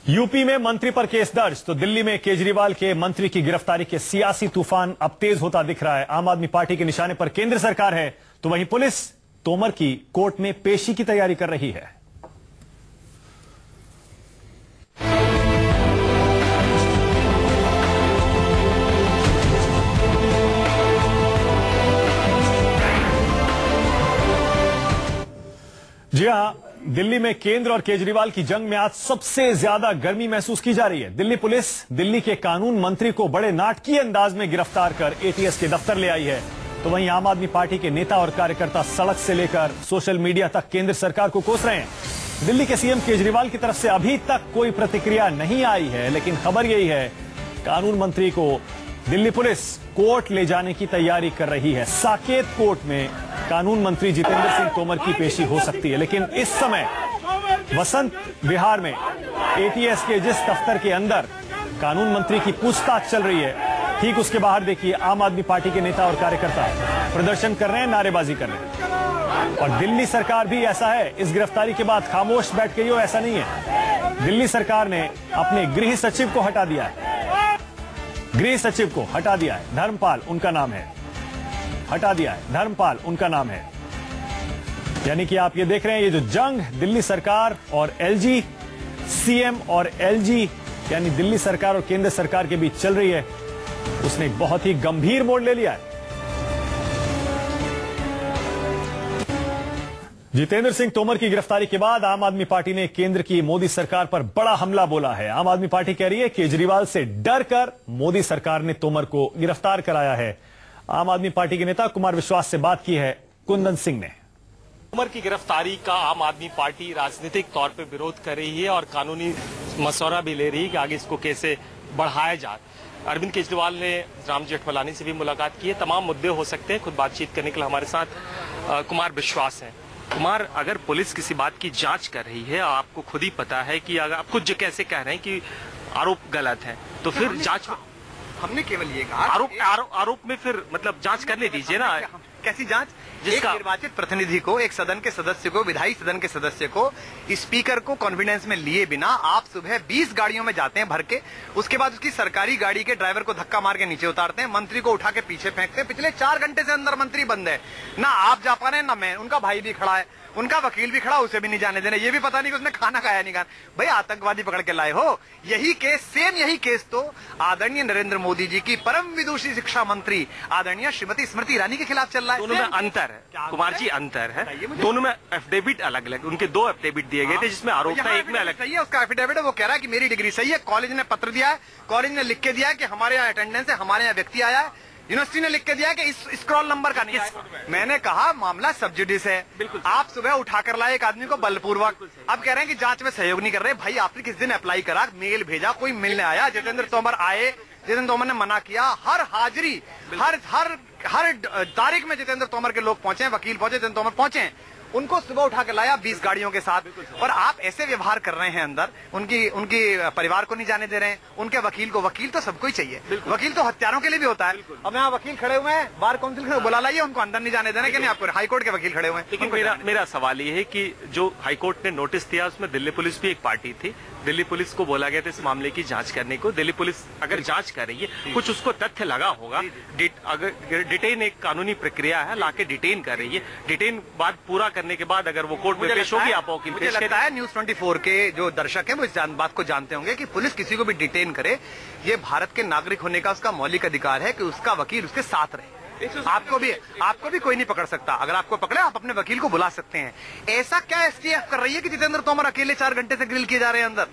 UP में मंत्री पर केस दर्ज तो दिल्ली में केजरीवाल के मंत्री की गिरफ्तारी के सियासी तूफान अब तेज होता दिख रहा है। आम आदमी पार्टी के निशाने पर केंद्र सरकार है तो वहीं पुलिस तोमर की कोर्ट में पेशी की तैयारी कर रही है। जी हां, दिल्ली में केंद्र और केजरीवाल की जंग में आज सबसे ज्यादा गर्मी महसूस की जा रही है। दिल्ली पुलिस दिल्ली के कानून मंत्री को बड़े नाटकीय अंदाज में गिरफ्तार कर एटीएस के दफ्तर ले आई है तो वहीं आम आदमी पार्टी के नेता और कार्यकर्ता सड़क से लेकर सोशल मीडिया तक केंद्र सरकार को कोस रहे हैं। दिल्ली के सीएम केजरीवाल की तरफ से अभी तक कोई प्रतिक्रिया नहीं आई है, लेकिन खबर यही है कानून मंत्री को दिल्ली पुलिस कोर्ट ले जाने की तैयारी कर रही है। साकेत कोर्ट में कानून मंत्री जितेंद्र सिंह तोमर की पेशी हो सकती है, लेकिन इस समय वसंत विहार में एटीएस के जिस दफ्तर के अंदर कानून मंत्री की पूछताछ चल रही है, ठीक उसके बाहर देखिए आम आदमी पार्टी के नेता और कार्यकर्ता प्रदर्शन कर रहे हैं, नारेबाजी कर रहे हैं। और दिल्ली सरकार भी ऐसा है, इस गिरफ्तारी के बाद खामोश बैठ गई हो ऐसा नहीं है। दिल्ली सरकार ने अपने गृह सचिव को हटा दिया है, गृह सचिव को हटा दिया है, धर्मपाल उनका नाम है, हटा दिया है, धर्मपाल उनका नाम है। यानी कि आप ये देख रहे हैं, ये जो जंग दिल्ली सरकार और एलजी, सीएम और एलजी यानी दिल्ली सरकार और केंद्र सरकार के बीच चल रही है, उसने बहुत ही गंभीर मोड़ ले लिया है। जितेंद्र सिंह तोमर की गिरफ्तारी के बाद आम आदमी पार्टी ने केंद्र की मोदी सरकार पर बड़ा हमला बोला है। आम आदमी पार्टी कह रही है केजरीवाल से डर कर मोदी सरकार ने तोमर को गिरफ्तार कराया है। आम आदमी पार्टी के नेता कुमार विश्वास से बात की है कुंदन सिंह ने। तोमर की गिरफ्तारी का आम आदमी पार्टी राजनीतिक तौर पर विरोध कर रही है और कानूनी मशवरा भी ले रही है कि आगे इसको कैसे बढ़ाया जाए। अरविंद केजरीवाल ने राम जेठमलानी से भी मुलाकात की है। तमाम मुद्दे हो सकते हैं। खुद बातचीत करने के लिए हमारे साथ कुमार विश्वास हैं। कुमार, अगर पुलिस किसी बात की जांच कर रही है, आपको खुद ही पता है कि अगर आप खुद कैसे कह रहे हैं कि आरोप गलत है, तो फिर जांच हमने केवल ये कहा आरोप में फिर मतलब जांच करने दीजिए ना। कैसी जांच? एक निर्वाचित प्रतिनिधि को, एक सदन के सदस्य को, विधायी सदन के सदस्य को, स्पीकर को कॉन्फिडेंस में लिए बिना आप सुबह 20 गाड़ियों में जाते हैं भर के, उसके बाद उसकी सरकारी गाड़ी के ड्राइवर को धक्का मार के नीचे उतारते हैं, मंत्री को उठा के पीछे फेंकते हैं। पिछले 4 घंटे से अंदर मंत्री बंद है, ना आप जा पा रहे हैं ना मैं। उनका भाई भी खड़ा है, उनका वकील भी खड़ा, उसे भी नहीं जाने देना। ये भी पता नहीं कि उसने खाना खाया नहीं खाना। भाई आतंकवादी पकड़ के लाए हो। यही केस, सेम यही केस तो आदरणीय नरेंद्र मोदी जी की परम विदुषी शिक्षा मंत्री आदरणीय श्रीमती स्मृति ईरानी के खिलाफ चल रहा है। दोनों में अंतर है कुमार जी, अंतर है। दोनों में एफिडेविट अलग अलग, उनके 2 एफिडेविट दिए गए थे जिसमें आरोप था, एक में अलग। सही है, उसका एफिडेविट है, वो कह रहा है कि मेरी डिग्री सही है। कॉलेज ने पत्र दिया है, कॉलेज ने लिख के दिया है कि हमारे यहाँ अटेंडेंस है, हमारे यहाँ व्यक्ति आया है। यूनिवर्सिटी ने लिख के दिया है कि इस स्क्रॉल नंबर का नहीं है। मैंने कहा मामला सब जुडिस है। आप सुबह उठाकर लाए एक आदमी को बलपूर्वक, अब कह रहे हैं कि जांच में सहयोग नहीं कर रहे। भाई आपने किस दिन अप्लाई करा, मेल भेजा, कोई मिलने आया? जितेंद्र तोमर आए, जितेंद्र तोमर ने मना किया। हर हाजिरी, हर तारीख में जितेंद्र तोमर के लोग पहुंचे, वकील पहुंचे, जितेंद्र तोमर पहुंचे, उनको सुबह उठा के लाया 20 गाड़ियों के साथ। और आप ऐसे व्यवहार कर रहे हैं अंदर, उनकी परिवार को नहीं जाने दे रहे हैं, उनके वकील को। वकील तो सबको ही चाहिए, वकील तो हत्यारों के लिए भी होता है। अब यहाँ वकील खड़े हुए हैं, बार काउंसिल को बुला लाइए, उनको अंदर नहीं जाने देना कि नहीं। आपको हाईकोर्ट के वकील खड़े हुए हैं। लेकिन मेरा सवाल ये है कि जो हाईकोर्ट ने नोटिस दिया उसमें दिल्ली पुलिस भी एक पार्टी थी। दिल्ली पुलिस को बोला गया था इस मामले की जांच करने को। दिल्ली पुलिस अगर जांच कर रही है, कुछ उसको तथ्य लगा होगा। अगर डिटेन एक कानूनी प्रक्रिया है, लाके डिटेन कर रही है, डिटेन बात पूरा करने के बाद अगर वो कोर्ट में पेश होगी, आप वकील पेश करें। लगता है न्यूज 24 के जो दर्शक हैं वो इस बात को जानते होंगे कि पुलिस किसी को भी डिटेन करे, ये भारत के नागरिक होने का उसका मौलिक अधिकार है कि उसका वकील उसके साथ रहे। आपको भी कोई नहीं पकड़ सकता। अगर आपको पकड़े, आप अपने वकील को बुला सकते हैं। ऐसा क्या एसटीएफ कर रही है कि जितेंद्र तोमर अकेले 4 घंटे से ग्रिल किए जा रहे हैं अंदर,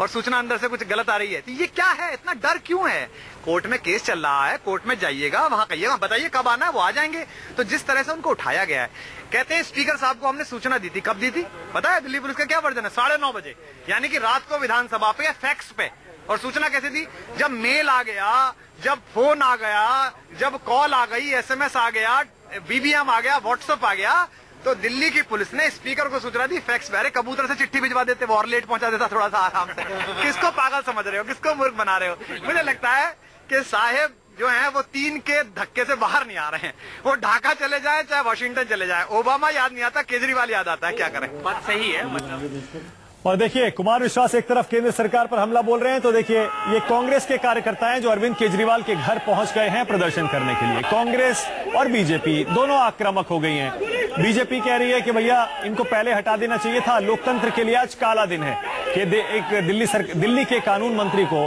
और सूचना अंदर से कुछ गलत आ रही है? तो ये क्या है? इतना डर क्यों है? कोर्ट में केस चल रहा है, कोर्ट में जाइएगा, वहां कहिएगा, बताइए कब आना है, वो आ जाएंगे। तो जिस तरह से उनको उठाया गया है, कहते हैं स्पीकर साहब को हमने सूचना दी थी। कब दी थी पता है? दिल्ली पुलिस का क्या वर्जन है? 9:30 बजे, यानी कि रात को विधानसभा पे या फैक्स पे। और सूचना कैसे दी? जब मेल आ गया, जब फोन आ गया, जब कॉल आ गई, एसएमएस आ गया, बीबीएम आ गया, व्हाट्सएप आ गया, तो दिल्ली की पुलिस ने स्पीकर को सूचना दी। फैक्स पे, अरे कबूतर से चिट्ठी भिजवा देते, वो और लेट पहुंचा देता थोड़ा सा आराम से। किसको पागल समझ रहे हो, किसको मूर्ख बना रहे हो? मुझे लगता है कि साहेब जो हैं वो 3 के धक्के से बाहर नहीं आ रहे हैं। वो ढाका चले जाए चाहे वाशिंगटन चले जाए, ओबामा याद नहीं आता, केजरीवाल याद आता है। क्या करें? बात सही है। मतलब और देखिए, कुमार विश्वास एक तरफ केंद्र सरकार पर हमला बोल रहे हैं, तो देखिए ये कांग्रेस के कार्यकर्ता हैं जो अरविंद केजरीवाल के घर पहुंच गए हैं प्रदर्शन करने के लिए। कांग्रेस और बीजेपी दोनों आक्रामक हो गई हैं। बीजेपी कह रही है कि भैया इनको पहले हटा देना चाहिए था, लोकतंत्र के लिए आज काला दिन है कि एक दिल्ली के कानून मंत्री को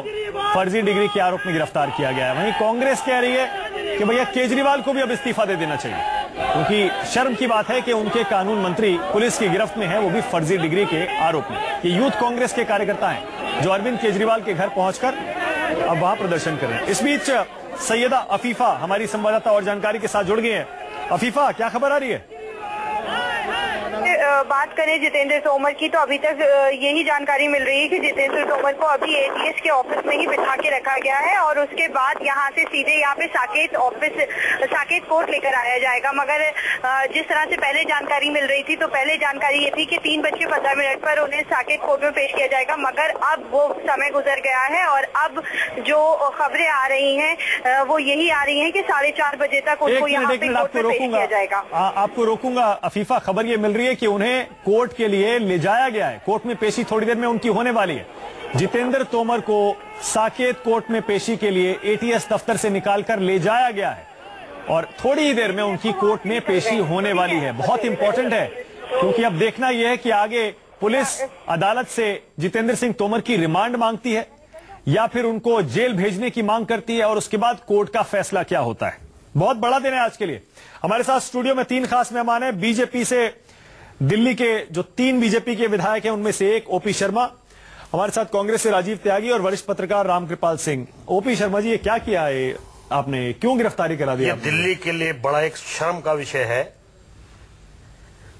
फर्जी डिग्री के आरोप में गिरफ्तार किया गया है। वहीं कांग्रेस कह रही है कि भैया केजरीवाल को भी अब इस्तीफा दे देना चाहिए, क्योंकि शर्म की बात है कि उनके कानून मंत्री पुलिस की गिरफ्त में है, वो भी फर्जी डिग्री के आरोप में। ये यूथ कांग्रेस के कार्यकर्ता हैं जो अरविंद केजरीवाल के घर पहुंचकर अब वहां प्रदर्शन कर रहे हैं। इस बीच सैयदा अफीफा हमारी संवाददाता और जानकारी के साथ जुड़ गई है। अफीफा, क्या खबर आ रही है? बात करें जितेंद्र तोमर की, तो अभी तक यही जानकारी मिल रही है कि जितेंद्र तोमर को अभी एटीएस के ऑफिस में ही बिठा के रखा गया है और उसके बाद यहां से सीधे यहाँ पे साकेत कोर्ट लेकर आया जाएगा। मगर जिस तरह से पहले जानकारी मिल रही थी, तो पहले जानकारी ये थी कि 3:15 पर उन्हें साकेत कोर्ट में पेश किया जाएगा, मगर अब वो समय गुजर गया है और अब जो खबरें आ रही हैं वो यही आ रही है कि 4:30 बजे तक उनको यहाँ पे कोर्ट में पेश किया जाएगा। आपको रोकूंगा अफीफा, खबर ये मिल रही है कि उन्हें कोर्ट के लिए ले जाया गया है। कोर्ट में पेशी थोड़ी देर में उनकी होने वाली है। जितेंद्र तोमर को साकेत कोर्ट में पेशी के लिए एटीएस दफ्तर से निकालकर ले जाया गया है और थोड़ी ही देर में उनकी कोर्ट में पेशी होने वाली है। बहुत इंपॉर्टेंट है, क्योंकि अब देखना यह है कि आगे पुलिस अदालत से जितेंद्र सिंह तोमर की रिमांड मांगती है या फिर उनको जेल भेजने की मांग करती है और उसके बाद कोर्ट का फैसला क्या होता है। बहुत बड़ा दिन है आज के लिए। हमारे साथ स्टूडियो में 3 खास मेहमान हैं। बीजेपी से दिल्ली के जो 3 बीजेपी के विधायक हैं उनमें से एक ओपी शर्मा, हमारे साथ कांग्रेस से राजीव त्यागी और वरिष्ठ पत्रकार रामकृपाल सिंह। ओपी शर्मा जी, ये क्या किया है आपने, क्यों गिरफ्तारी करा दी? दिल्ली के लिए बड़ा एक शर्म का विषय है।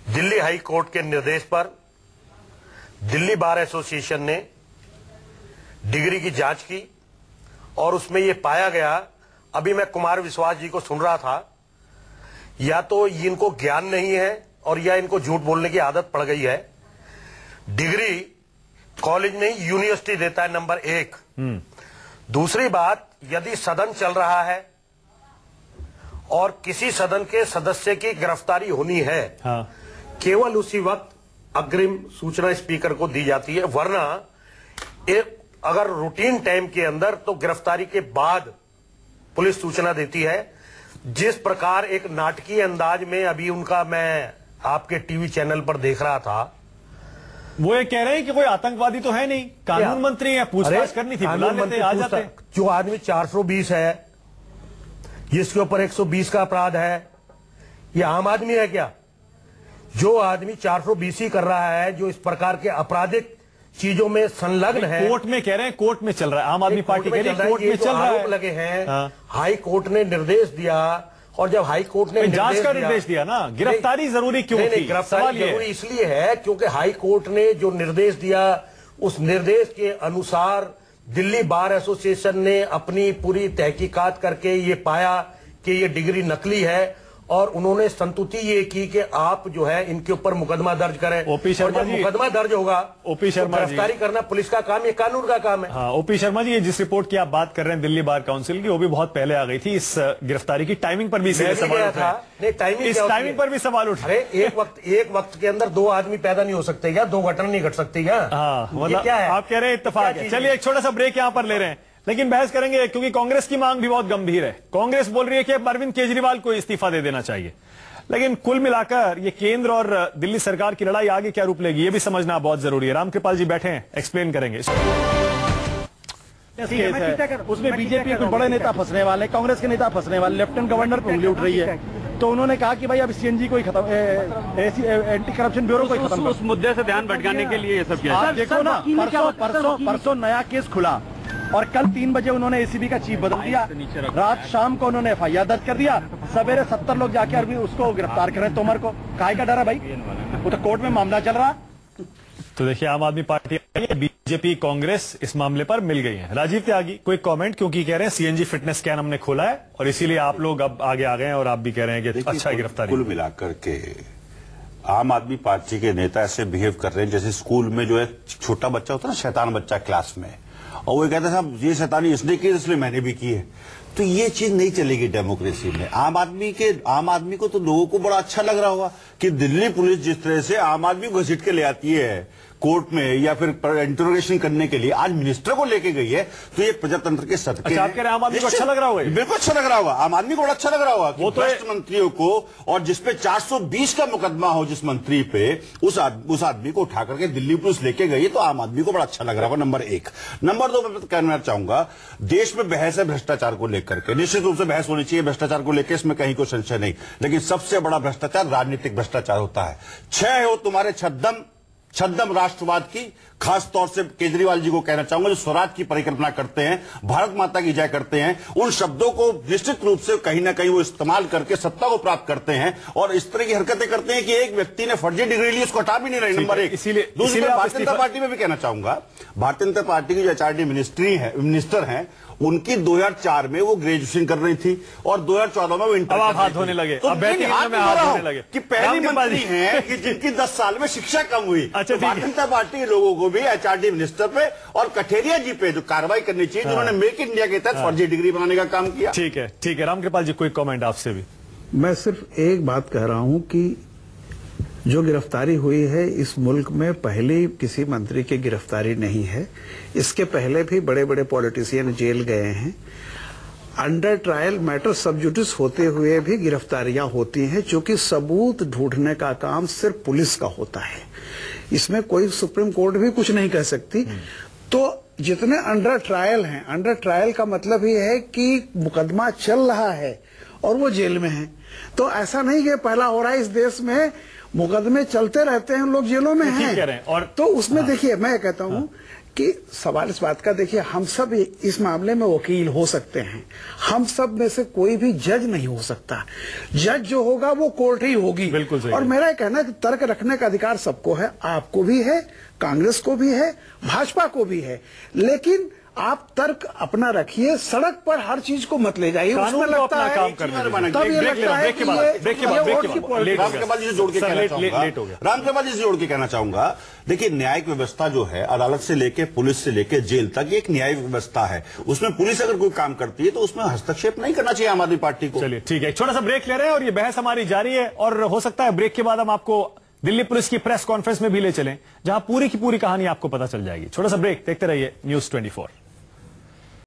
दिल्ली हाई कोर्ट के निर्देश पर दिल्ली बार एसोसिएशन ने डिग्री की जांच की और उसमें यह पाया गया, अभी मैं कुमार विश्वास जी को सुन रहा था, या तो इनको ज्ञान नहीं है और या इनको झूठ बोलने की आदत पड़ गई है। डिग्री कॉलेज नहीं यूनिवर्सिटी देता है, नंबर 1। दूसरी बात, यदि सदन चल रहा है और किसी सदन के सदस्य की गिरफ्तारी होनी है, हाँ। केवल उसी वक्त अग्रिम सूचना स्पीकर को दी जाती है, वरना अगर रूटीन टाइम के अंदर तो गिरफ्तारी के बाद पुलिस सूचना देती है। जिस प्रकार एक नाटकीय अंदाज में अभी उनका मैं आपके टीवी चैनल पर देख रहा था, वो ये कह रहे हैं कि कोई आतंकवादी तो है नहीं, कानून मंत्री है, पूछताछ करनी थी, बुला लेते, आ जाते। जो आदमी 420 है, जिसके ऊपर 120 का अपराध है, ये आम आदमी है क्या? जो आदमी 420 ही कर रहा है, जो इस प्रकार के आपराधिक चीजों में संलग्न है, कोर्ट में कह रहे हैं, कोर्ट में चल रहा है, आम आदमी पार्टी कह रही है कोर्ट में चल रहा है, लगे हैं। हाँ। हाई कोर्ट ने निर्देश दिया और जब हाई कोर्ट ने जांच का निर्देश दिया ना, गिरफ्तारी जरूरी क्यों थी? गिरफ्तारी जरूरी इसलिए है क्योंकि हाई कोर्ट ने जो निर्देश दिया, उस निर्देश के अनुसार दिल्ली बार एसोसिएशन ने अपनी पूरी तहकीकात करके ये पाया कि ये डिग्री नकली है और उन्होंने संतुति ये की कि आप जो है इनके ऊपर मुकदमा दर्ज करें। ओपी शर्मा जी, मुकदमा दर्ज होगा, ओपी शर्मा तो गिरफ्तारी करना पुलिस का काम, ये कानून का काम है। हाँ, ओपी शर्मा जी, ये जिस रिपोर्ट की आप बात कर रहे हैं दिल्ली बार काउंसिल की, वो भी बहुत पहले आ गई थी। इस गिरफ्तारी की टाइमिंग पर भी सवाल उठा, टाइमिंग पर भी सवाल उठा। अरे एक वक्त के अंदर 2 आदमी पैदा नहीं हो सकते क्या? 2 घटना नहीं घट सकती क्या? मतलब क्या है? आप कह रहे हैं इत्तेफाक है। चलिए एक छोटा सा ब्रेक यहां पर ले रहे हैं, लेकिन बहस करेंगे क्योंकि कांग्रेस की मांग भी बहुत गंभीर है। कांग्रेस बोल रही है कि अरविंद केजरीवाल को इस्तीफा दे देना चाहिए, लेकिन कुल मिलाकर ये केंद्र और दिल्ली सरकार की लड़ाई आगे क्या रूप लेगी, ये भी समझना बहुत जरूरी है। रामकृपाल जी बैठे हैं, एक्सप्लेन करेंगे। उसमें बीजेपी के बड़े नेता फंसने वाले, कांग्रेस के नेता फंसने वाले, लेफ्टिनेंट गवर्नर पर उंगली उठ रही है, तो उन्होंने कहा कि भाई अब सीएनजी को ही खत्म, एंटी करप्शन ब्यूरो को ही खत्म, उस मुद्दे से ध्यान भटकाने के लिए ये सब किया। आप देखो ना, परसों नया केस खुला और कल 3 बजे उन्होंने एसीबी का चीफ बदल दिया, रात शाम को उन्होंने FIR दर्ज कर दिया, सवेरे 70 लोग जाके अभी उसको गिरफ्तार कर रहे हैं। तोमर को काहे का डर है भाई? वो तो कोर्ट में मामला चल रहा। तो देखिए, आम आदमी पार्टी, बीजेपी, कांग्रेस इस मामले पर मिल गई है। राजीव त्यागी, कोई कमेंट? क्योंकि कह रहे हैं सीएनजी फिटनेस स्कैन हमने खोला है और इसीलिए आप लोग अब आगे आ गए हैं और आप भी कह रहे हैं कि अच्छा गिरफ्तारी। कुल मिलाकर के आम आदमी पार्टी के नेता ऐसे बिहेव कर रहे हैं जैसे स्कूल में जो है छोटा बच्चा होता है ना, शैतान बच्चा क्लास में, और वो कहते हैं साहब ये शैतानी इसने की इसलिए मैंने भी की है। तो ये चीज नहीं चलेगी डेमोक्रेसी में। आम आदमी को तो लोगों को बड़ा अच्छा लग रहा होगा कि दिल्ली पुलिस जिस तरह से आम आदमी को घसीट के ले आती है, कोर्ट में या फिर इंटरोगेशन करने के लिए आज मिनिस्टर को लेके गई है, तो ये प्रजातंत्र के सदके। अच्छा, आप कह रहे हैं आम आदमी को अच्छा लग रहा होगा? बिल्कुल अच्छा लग रहा होगा, आम आदमी को बड़ा अच्छा लग रहा होगा। वो तो भ्रष्ट मंत्रियों को, और जिसपे 420 का मुकदमा हो जिस मंत्री पे, उस आदमी को उठा करके दिल्ली पुलिस लेके गई, तो आम आदमी को बड़ा अच्छा लग रहा होगा, नंबर 1। नंबर 2 मैं कहना चाहूंगा, देश में बहस है भ्रष्टाचार को लेकर के, निश्चित रूप से बहस होनी चाहिए भ्रष्टाचार को लेकर, इसमें कहीं कोई संशय नहीं, लेकिन सबसे बड़ा भ्रष्टाचार राजनीतिक भ्रष्टाचार होता है। 6 हो तुम्हारे छद्म राष्ट्रवाद की, खास तौर से केजरीवाल जी को कहना चाहूंगा, जो स्वराज की परिकल्पना करते हैं, भारत माता की जय करते हैं, उन शब्दों को निश्चित रूप से कहीं ना कहीं वो इस्तेमाल करके सत्ता को प्राप्त करते हैं, और इस तरह की हरकतें करते हैं कि एक व्यक्ति ने फर्जी डिग्री ली, उसको हटा भी नहीं रही, नंबर 1। इसीलिए दूसरी भारतीय जनता पार्टी में भी कहना चाहूंगा, भारतीय जनता पार्टी की जो एचआरडी मिनिस्टर हैं, उनकी 2004 में वो ग्रेजुएशन कर रही थी, और 2014 में वो इंटर। अब आप हाथ धोने लगे, तो अब हाथ धोने लगे कि पहली मंत्री हैं कि जिनकी 10 साल में शिक्षा कम हुई। अच्छा, तो भारतीय जनता पार्टी के लोगों को भी एचआरडी मिनिस्टर पे और कठेरिया जी पे जो कार्रवाई करनी चाहिए, जिन्होंने मेक इंडिया के तहत फर्जी डिग्री बनाने का काम किया। ठीक है रामकृपाल जी, कोई कमेंट आपसे भी? मैं सिर्फ एक बात कह रहा हूं कि जो गिरफ्तारी हुई है इस मुल्क में पहली किसी मंत्री की गिरफ्तारी नहीं है। इसके पहले भी बड़े बड़े पॉलिटिशियन जेल गए हैं। अंडर ट्रायल मैटर सब जुडिस होते हुए भी गिरफ्तारियां होती हैं, क्योंकि सबूत ढूंढने का काम सिर्फ पुलिस का होता है। इसमें कोई सुप्रीम कोर्ट भी कुछ नहीं कह सकती। तो जितने अंडर ट्रायल हैं, अंडर ट्रायल का मतलब ये है कि मुकदमा चल रहा है और वो जेल में है। तो ऐसा नहीं कि पहला हो रहा है, इस देश में मुकदमे चलते रहते हैं, लोग जेलों में हैं। और तो उसमें देखिए, मैं कहता हूं कि सवाल इस बात का, देखिए हम सब इस मामले में वकील हो सकते हैं, हम सब में से कोई भी जज नहीं हो सकता। जज जो होगा वो कोर्ट ही होगी। बिल्कुल सही। और मेरा कहना है कि तर्क रखने का अधिकार सबको है, आपको भी है, कांग्रेस को भी है, भाजपा को भी है, लेकिन आप तर्क अपना रखिए, सड़क पर हर चीज को मत ले जाइए। कानून को अपना काम करने दीजिए। रामकृपाल जी से जोड़ के कहना चाहूंगा, देखिए न्यायिक व्यवस्था जो है, अदालत से लेके पुलिस से लेके जेल तक, एक न्यायिक व्यवस्था है। उसमें पुलिस अगर कोई काम करती है तो उसमें हस्तक्षेप नहीं करना चाहिए आम आदमी पार्टी को। चलिए ठीक है, छोटा सा ब्रेक ले रहे हैं और ये बहस हमारी जारी है, और हो सकता है ब्रेक के बाद हम आपको दिल्ली पुलिस की प्रेस कॉन्फ्रेंस में भी ले चलें, जहां पूरी की पूरी कहानी आपको पता चल जाएगी। छोटा सा ब्रेक, देखते रहिए News 24।